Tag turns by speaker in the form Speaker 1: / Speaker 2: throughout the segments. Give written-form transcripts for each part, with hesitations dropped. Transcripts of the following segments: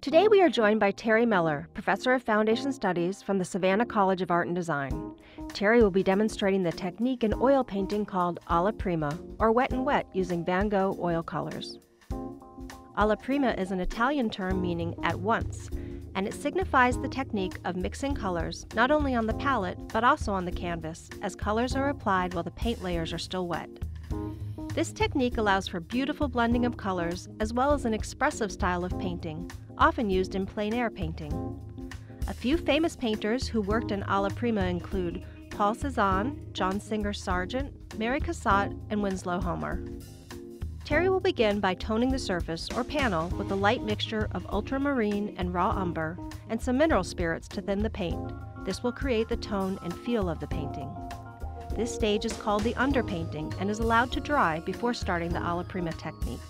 Speaker 1: Today we are joined by Terry Miller, Professor of Foundation Studies from the Savannah College of Art and Design. Terry will be demonstrating the technique in oil painting called alla prima, or wet and wet, using Van Gogh oil colors. Alla prima is an Italian term meaning at once, and it signifies the technique of mixing colors not only on the palette but also on the canvas, as colors are applied while the paint layers are still wet. This technique allows for beautiful blending of colors as well as an expressive style of painting, often used in plein air painting. A few famous painters who worked in alla prima include Paul Cézanne, John Singer Sargent, Mary Cassatt, and Winslow Homer. Terry will begin by toning the surface or panel with a light mixture of ultramarine and raw umber and some mineral spirits to thin the paint. This will create the tone and feel of the painting. This stage is called the underpainting and is allowed to dry before starting the alla prima technique.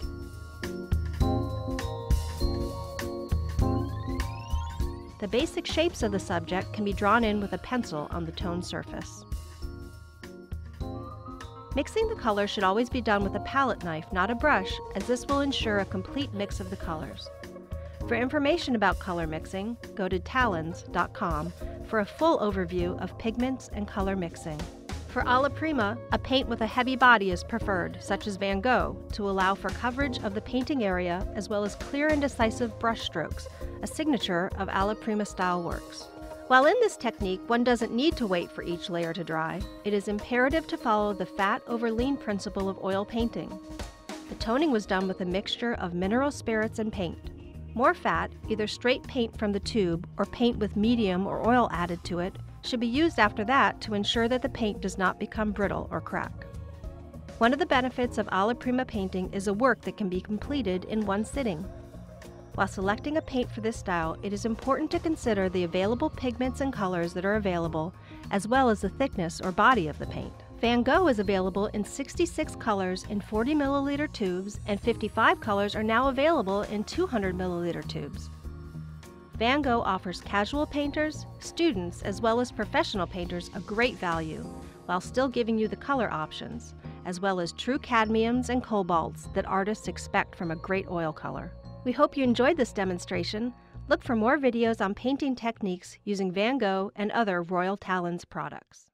Speaker 1: The basic shapes of the subject can be drawn in with a pencil on the toned surface. Mixing the colors should always be done with a palette knife, not a brush, as this will ensure a complete mix of the colors. For information about color mixing, go to talons.com for a full overview of pigments and color mixing. For alla prima, a paint with a heavy body is preferred, such as Van Gogh, to allow for coverage of the painting area as well as clear and decisive brush strokes, a signature of alla prima style works. While in this technique, one doesn't need to wait for each layer to dry. It is imperative to follow the fat over lean principle of oil painting. The toning was done with a mixture of mineral spirits and paint. More fat, either straight paint from the tube or paint with medium or oil added to it, should be used after that to ensure that the paint does not become brittle or crack. One of the benefits of alla prima painting is a work that can be completed in one sitting. While selecting a paint for this style, it is important to consider the available pigments and colors that are available, as well as the thickness or body of the paint. Van Gogh is available in 66 colors in 40 milliliter tubes, and 55 colors are now available in 200 milliliter tubes. Van Gogh offers casual painters, students, as well as professional painters a great value, while still giving you the color options, as well as true cadmiums and cobalts that artists expect from a great oil color. We hope you enjoyed this demonstration. Look for more videos on painting techniques using Van Gogh and other Royal Talens products.